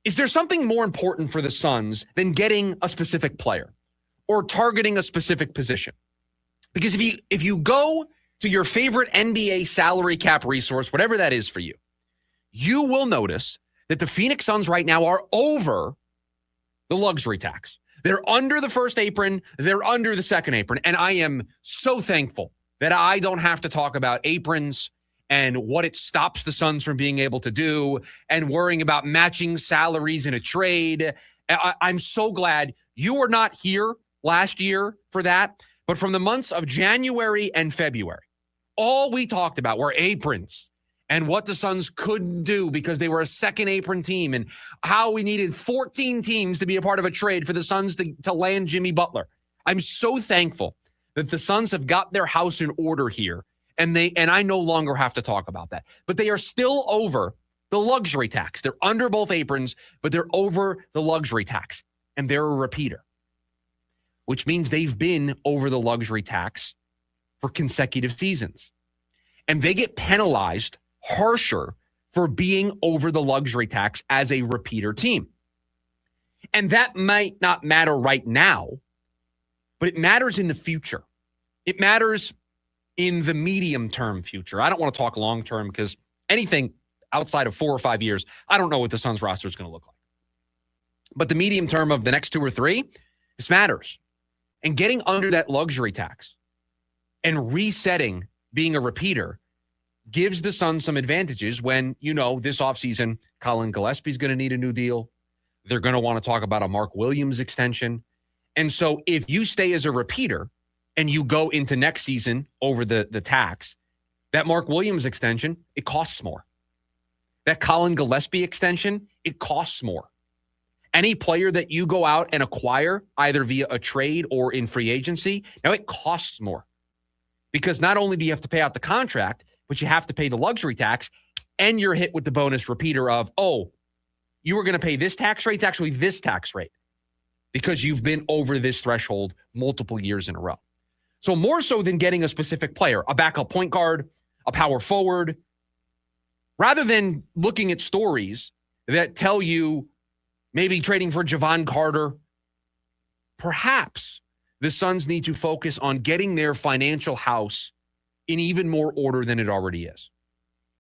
Is there something more important for the Suns than getting a specific player or targeting a specific position? Because if you go to your favorite NBA salary cap resource, whatever that is for you, you will notice that the Phoenix Suns right now are over the luxury tax. They're under the first apron. They're under the second apron. And I am so thankful that I don't have to talk about aprons and what it stops the Suns from being able to do and worrying about matching salaries in a trade. I'm so glad you were not here last year for that. But from the months of January and February, all we talked about were aprons and what the Suns couldn't do because they were a second apron team and how we needed 14 teams to be a part of a trade for the Suns to land Jimmy Butler. I'm so thankful that the Suns have got their house in order here, and I no longer have to talk about that. But they are still over the luxury tax. They're under both aprons, but they're over the luxury tax, and they're a repeater, which means they've been over the luxury tax for consecutive seasons. And they get penalized harsher for being over the luxury tax as a repeater team. And that might not matter right now, but it matters in the future. It matters in the medium-term future. I don't want to talk long-term because anything outside of 4 or 5 years, I don't know what the Suns roster is going to look like. But the medium term of the next 2 or 3, this matters. And getting under that luxury tax and resetting being a repeater gives the Suns some advantages when, this offseason, Colin Gillespie's going to need a new deal. They're going to want to talk about a Mark Williams extension. And so if you stay as a repeater and you go into next season over the tax, that Mark Williams extension, it costs more. That Colin Gillespie extension, it costs more. Any player that you go out and acquire, either via a trade or in free agency, now it costs more. Because not only do you have to pay out the contract, but you have to pay the luxury tax, and you're hit with the bonus repeater of, you were going to pay this tax rate. It's actually this tax rate because you've been over this threshold multiple years in a row. So more so than getting a specific player, a backup point guard, a power forward, rather than looking at stories that tell you maybe trading for Javon Carter, perhaps the Suns need to focus on getting their financial house in even more order than it already is.